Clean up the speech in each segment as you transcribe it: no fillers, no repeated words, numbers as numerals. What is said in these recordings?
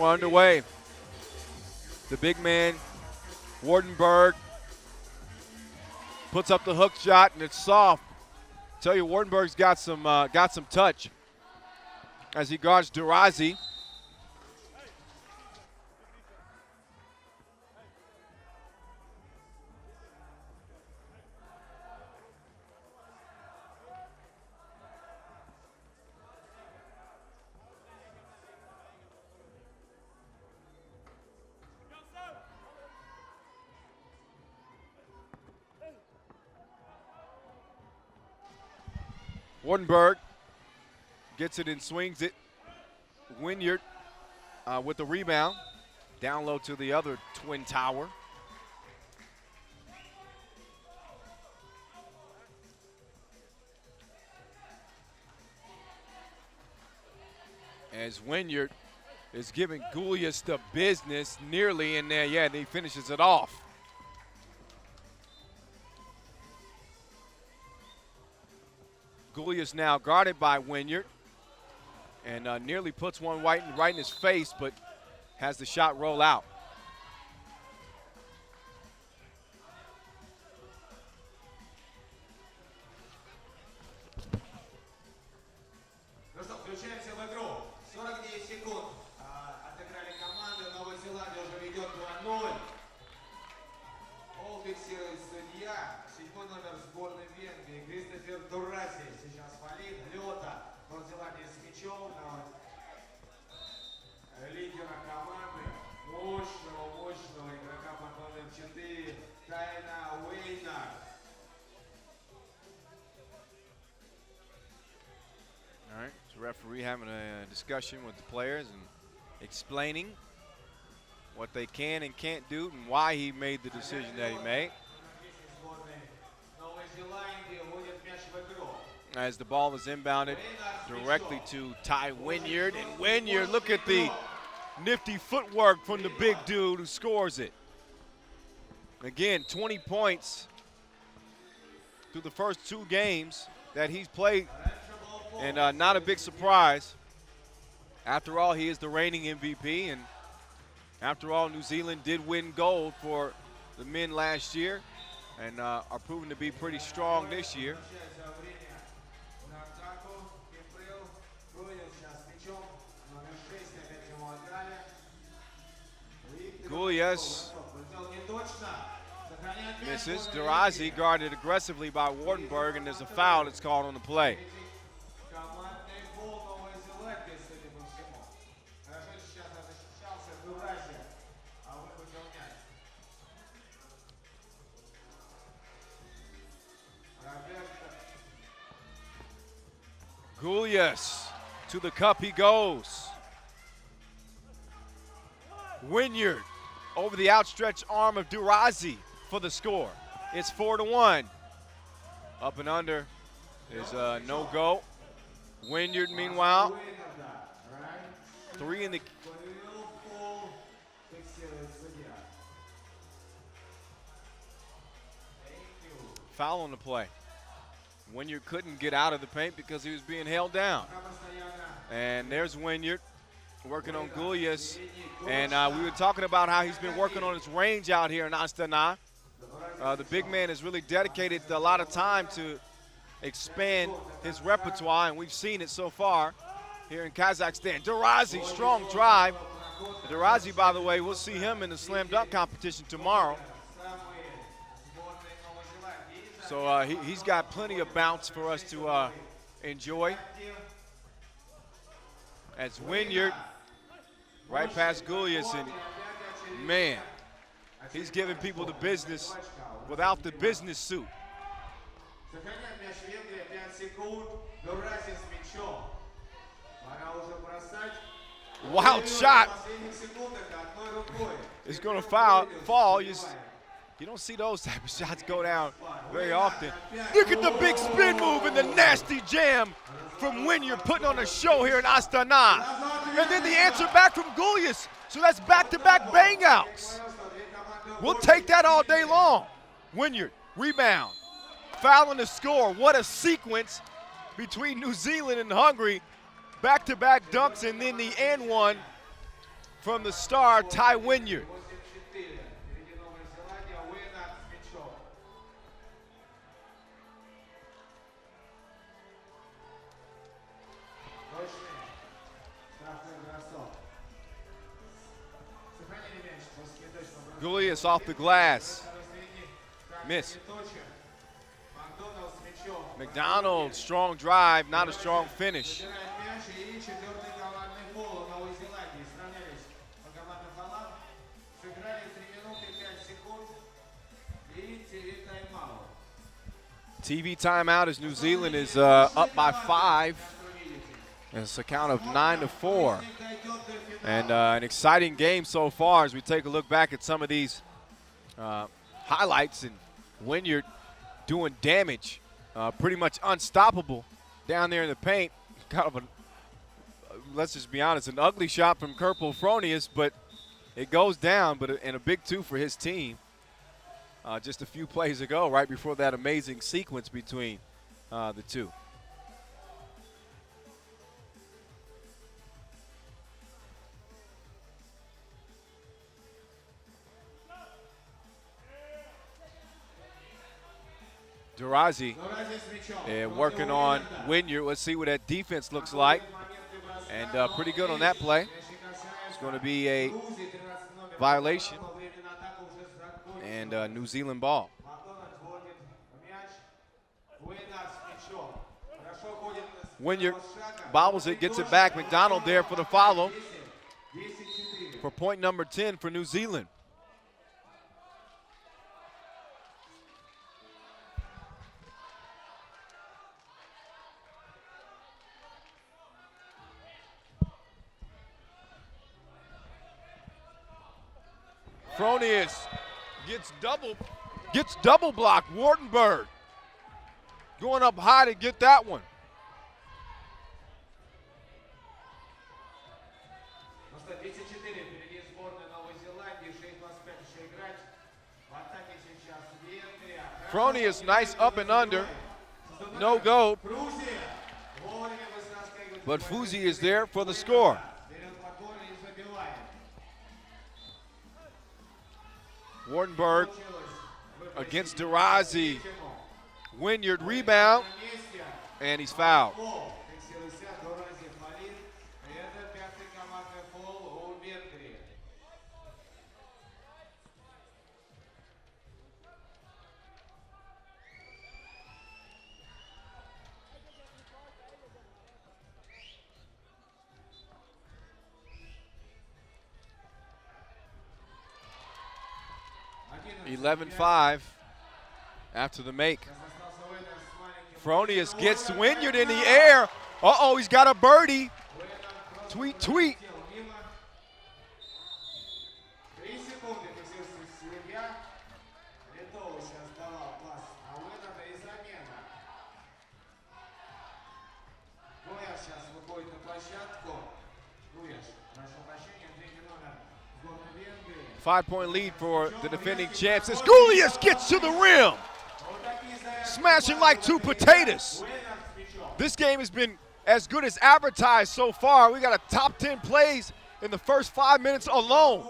we're underway. The big man, Wardenberg, puts up the hook shot, and it's soft. Tell you, Wardenberg's got some touch as he guards Durazi. Wardenberg gets it and swings it. Wynyard with the rebound. Down low to the other twin tower. As Wynyard is giving Gulius the business nearly in there. Yeah, and he finishes it off. Gulius now guarded by Wynyard and nearly puts one right in his face, but has the shot roll out. Ну что, включаемся в игру. 49 секунд отыграли команды. Новая Зеландия уже ведет 2-0. Пол фиксирует судья. 7-й номер сборной Венгрии Кристофер Дураси. Сейчас фалит. Лёта. Новая Зеландия с мячом. Лидера команды. Мощного игрока под номером 4. Тайна Уэйна. All right, so referee having a discussion with the players and explaining what they can and can't do and why he made the decision that he made. As the ball is inbounded directly to Ty Wynyard, and Wynyard, look at the nifty footwork from the big dude who scores it. Again, 20 points through the first 2 games that he's played. And not a big surprise. After all, he is the reigning MVP. And after all, New Zealand did win gold for the men last year and are proven to be pretty strong this year. Gulius misses. Durazi guarded aggressively by Wardenberg, and there's a foul that's called on the play. Gulius, to the cup he goes. Wynyard over the outstretched arm of Durazi for the score. It's 4-1. Up and under is a no-go. Wynyard, meanwhile, 3 in the... Foul on the play. Wynyard couldn't get out of the paint because he was being held down. And there's Wynyard working on Gulius. And we were talking about how he's been working on his range out here in Astana. The big man has really dedicated a lot of time to expand his repertoire, and we've seen it so far here in Kazakhstan. Durazi, strong drive. Durazi, by the way, we'll see him in the slam dunk competition tomorrow. So he's got plenty of bounce for us to enjoy. As Wynyard, right past Gulius, and man, he's giving people the business without the business suit. Wild shot. It's going to fall. You don't see those type of shots go down very often. Look at the big spin move and the nasty jam from Wynyard, putting on a show here in Astana. And then the answer back from Gulius. So that's back-to-back bang-outs. We'll take that all day long. Wynyard, rebound, foul on the score. What a sequence between New Zealand and Hungary. Back-to-back dunks and then the and one from the star, Ty Wynyard. 84. Впереди Новая Зеландия. Уэйнард с мячом. Точный. Штрафной бросок. Сохранили мяч после неточного броска. Julius off the glass. Второй средний. Miss. Неточен. Макдоналд с мячом. McDonald, strong drive, not a strong finish. Забирает мяч и четвертый командный фол у Новой Зеландии. Сравнялись по командным фолам. Сыграли 3 минуты 5 секунд. И тайм-аут. TV timeout as New Zealand is up by 5. It's a count of 9-4. And an exciting game so far as we take a look back at some of these highlights. And Wynyard doing damage, pretty much unstoppable down there in the paint. Kind of a, let's just be honest, an ugly shot from Kerpel-Fronius, but it goes down, and a big 2 for his team. Just a few plays ago, right before that amazing sequence between the two. Durazi working on Wynyard. Let's see what that defense looks like. And pretty good on that play. It's going to be a violation and New Zealand ball. Wynyard bobbles it, gets it back. McDonald there for the follow for point number 10 for New Zealand. Fronius gets double blocked. Wardenberg going up high to get that one. Fronius, nice up and under. No go. But Fuzi is there for the score. Wardenberg against Durazi. Wynyard rebound, and he's fouled. (11-5) after the make. Fronius gets Wynyard in the air. Uh-oh, he's got a birdie. Tweet, tweet. Five-point lead for the defending champs as Julius gets to the rim. Smashing like two potatoes. This game has been as good as advertised so far. We got a top 10 plays in the first 5 minutes alone.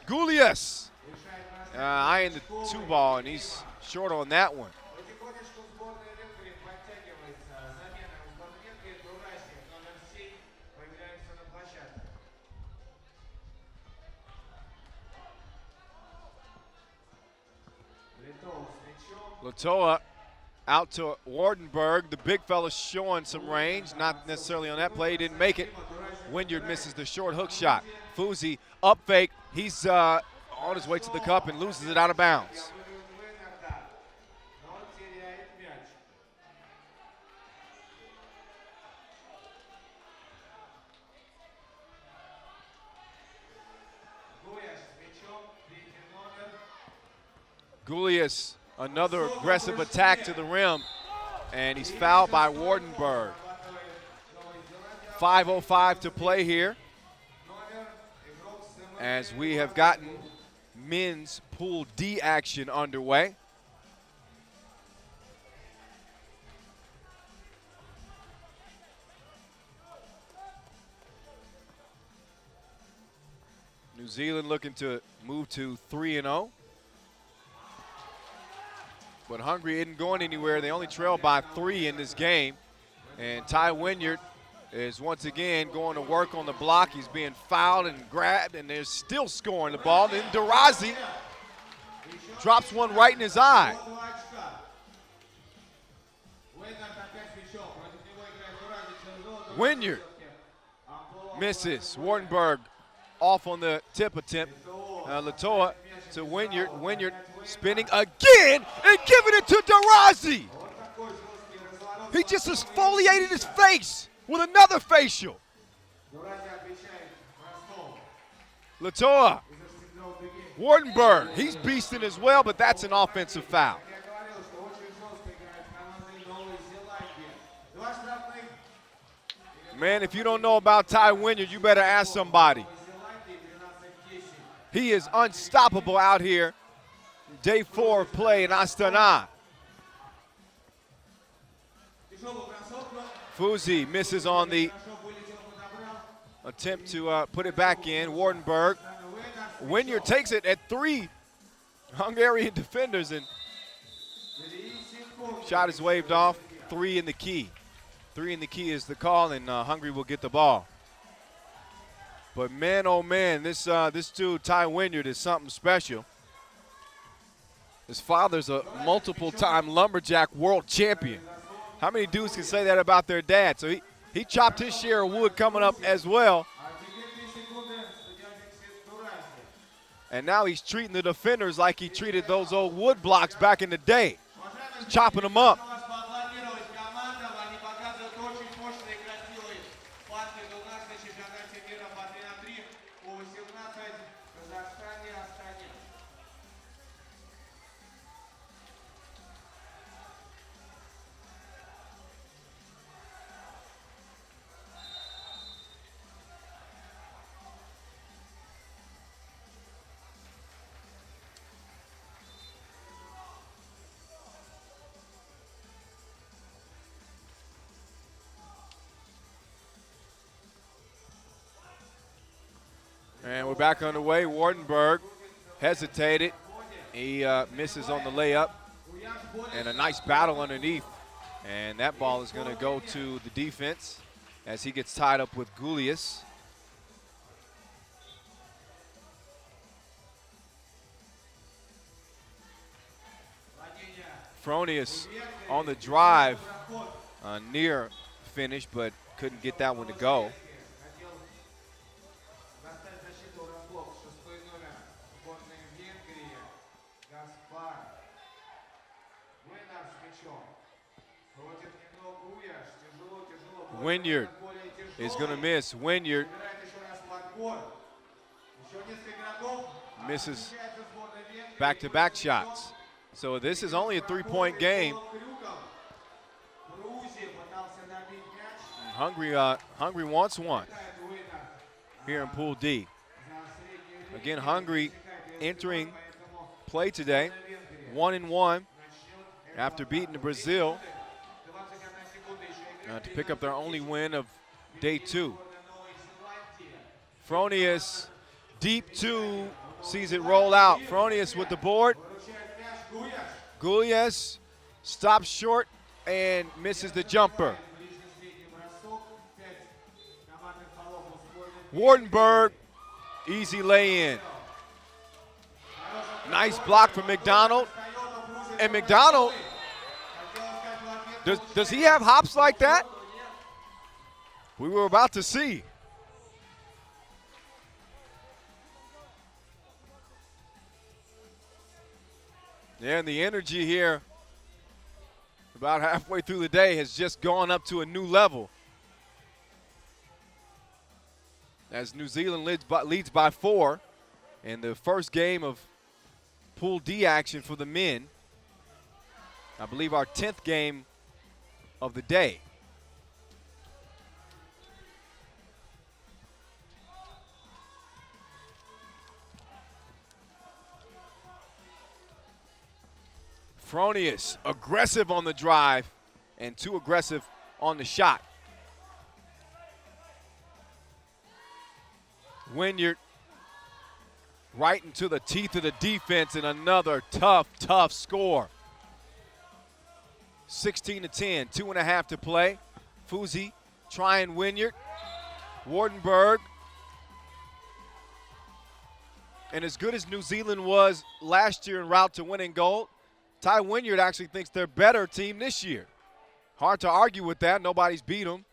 Julius eyeing the 2-ball, and he's short on that one. Latoa out to Wardenberg. The big fella showing some range, not necessarily on that play. He didn't make it. Wynyard misses the short hook shot. Fuzi up fake. He's on his way to the cup and loses it out of bounds. Julius, another aggressive attack to the rim, and he's fouled by Wardenberg. 5:05 to play here as we have gotten men's Pool D action underway. New Zealand looking to move to 3-0. But Hungary isn't going anywhere. They only trail by 3 in this game. And Ty Wynyard is once again going to work on the block. He's being fouled and grabbed, and they're still scoring the ball. Then Darazi drops one right in his eye. Wynyard misses. Wardenberg off on the tip attempt. Latoa to Wynyard. Wynyard spinning again and giving it to Darazi. He just exfoliated his face with another facial. Latoa. Wardenberg, he's beasting as well, but that's an offensive foul. Man, if you don't know about Ty Wynyard, you better ask somebody. He is unstoppable out here. Day 4 of play in Astana. Fuzi misses on the attempt to put it back in. Wardenberg. Wynyard takes it at 3 Hungarian defenders, and shot is waved off. 3 in the key. 3 in the key is the call, and Hungary will get the ball. But man, oh man, this dude, Ty Wynyard, is something special. His father's a multiple-time lumberjack world champion. How many dudes can say that about their dad? So he chopped his share of wood coming up as well. And now he's treating the defenders like he treated those old wood blocks back in the day. He's chopping them up. And we're back underway. Wardenberg hesitated. He misses on the layup. And a nice battle underneath. And that ball is going to go to the defense as he gets tied up with Gulius. Fronius on the drive, near finish, but couldn't get that one to go. Wynyard is going to miss. Wynyard misses back-to-back shots. So this is only a 3-point game. Hungary wants one here in Pool D. Again, Hungary entering play today, 1-1 after beating Brazil to pick up their only win of day 2. Fronius deep 2, sees it roll out. Fronius with the board. Gulias stops short and misses the jumper. Wardenberg, easy lay-in. Nice block from McDonald. And McDonald, does he have hops like that? We were about to see. Yeah, and the energy here about halfway through the day has just gone up to a new level. As New Zealand leads by 4 in the first game of Pool D action for the men. I believe our 10th game of the day. Fronius, aggressive on the drive and too aggressive on the shot. Wynyard right into the teeth of the defense, and another tough score. 16-10, 2.5 to play. Fuzi trying Wynyard. Wardenberg. And as good as New Zealand was last year en route to winning gold, Ty Wynyard actually thinks they're a better team this year. Hard to argue with that. Nobody's beat them.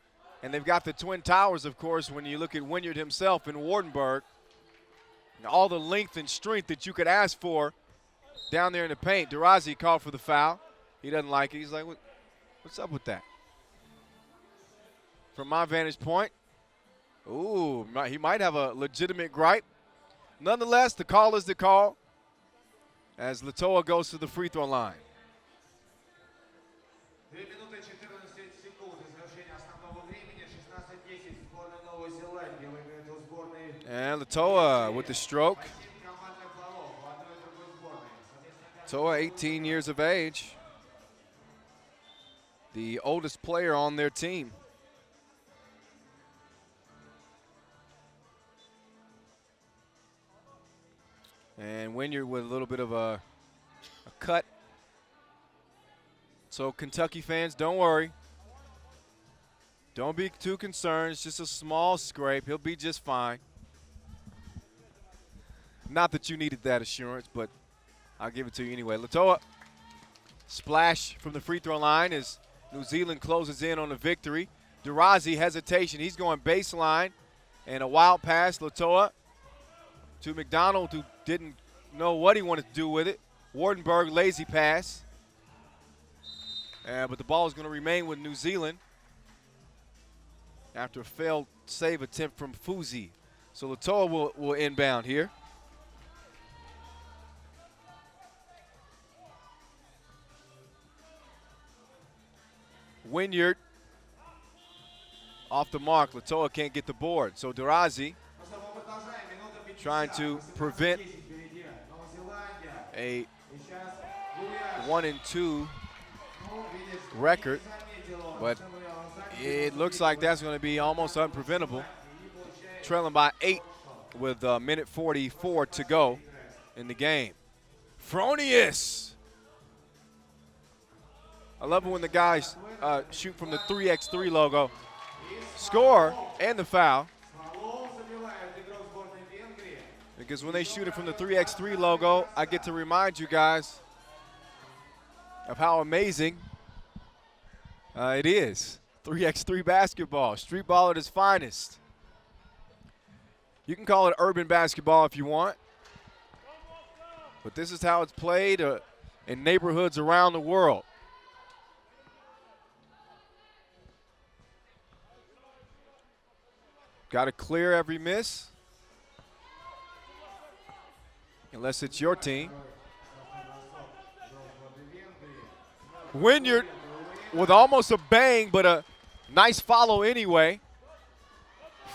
And they've got the Twin Towers, of course, when you look at Wynyard himself and Wardenberg. And all the length and strength that you could ask for down there in the paint. Durazi called for the foul. He doesn't like it. He's like, what's up with that? From my vantage point, ooh, he might have a legitimate gripe. Nonetheless, the call is the call as Latoa goes to the free throw line. 2 минуты 14 секунд до завершения основного времени. 16-10 сборная Новой Зеландии выиграет у сборной. And Latoa with the stroke. Командных голов у одной и другой сборной. Latoa, 18 years of age. The oldest player on their team. And Wynyard with a little bit of a cut. So Kentucky fans, don't worry. Don't be too concerned. It's just a small scrape. He'll be just fine. Not that you needed that assurance, but I'll give it to you anyway. Latoa, splash from the free throw line as New Zealand closes in on the victory. Durazi, hesitation. He's going baseline. And a wild pass, Latoa, to McDonald, who didn't know what he wanted to do with it. Wardenberg, lazy pass. But the ball is going to remain with New Zealand after a failed save attempt from Fuzi. So Latoa will inbound here. Wynyard off the mark. Latoa can't get the board. So Durazi trying to prevent a 1-2 record, but it looks like that's going to be almost unpreventable. Trailing by 8 with a minute 44 to go in the game. Fronius. I love it when the guys shoot from the 3x3 logo. Score and the foul. Because when they shoot it from the 3x3 logo, I get to remind you guys of how amazing it is. 3x3 basketball, street ball at its finest. You can call it urban basketball if you want, but this is how it's played in neighborhoods around the world. Got to clear every miss, unless it's your team. Wynyard with almost a bang, but a nice follow anyway.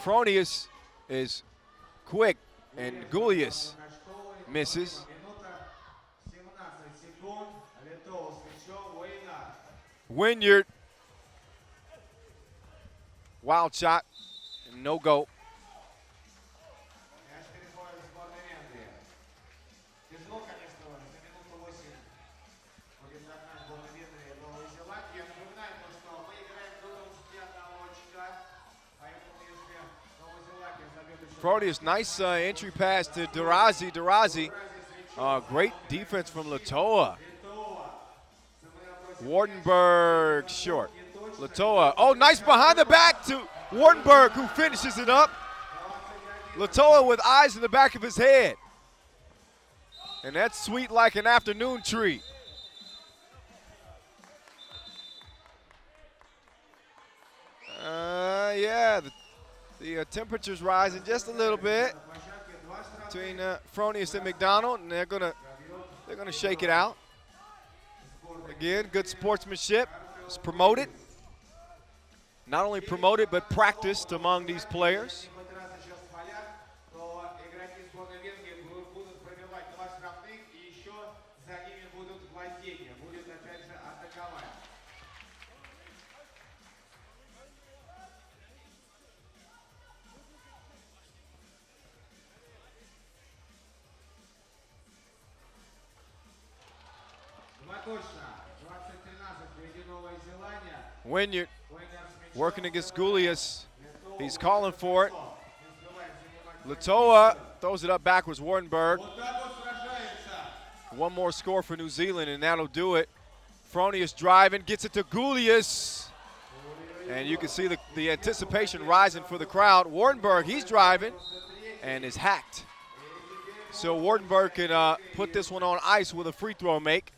Fronius is quick, and Gulius misses. Wynyard, wild shot, no go. Fronius, nice entry pass to Durazi. Durazi, great defense from Latoa. Wardenberg short. Latoa, oh, nice behind the back to Wardenberg, who finishes it up. Latoa with eyes in the back of his head. And that's sweet like an afternoon treat. Yeah, the temperature's rising just a little bit between Fronius and McDonald, and they're gonna shake it out. Again, good sportsmanship. It's promoted. Not only promoted, but practiced among these players. точно. 20-13 впереди Новая Зеландия. Wynyard Уэйнер с мячом. working against Gulius. He's calling for it. Не успевает занимать. Latoa throws it up backwards. Wardenberg. Вот так вот сражается. One more score for New Zealand, and that'll do it. Fronius driving, gets it to Gulius. And you can see the anticipation rising for the crowd. Wardenberg, he's driving and is hacked. So Wardenberg can put this one on ice with a free throw make.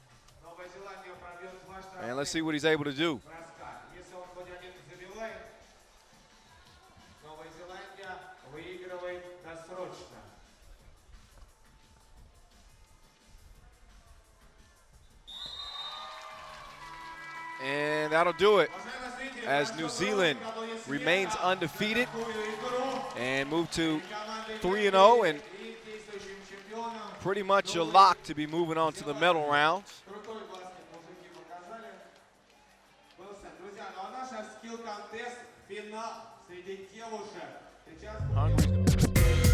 Новая Зеландия пробьет два штрафных And let's see what he's able to do. броска. Если он хоть один забивает, Новая Зеландия выигрывает досрочно. And that'll do it Уважаемые зрители, as New Zealand remains undefeated and move to 3-0 and действующим чемпионом. pretty much a lock to be moving on to the medal rounds. Крутой баскет мужики показали. Wilson, друзья, ну а наш скилл-контест, финал среди девушек. Сейчас Hungary's gonna-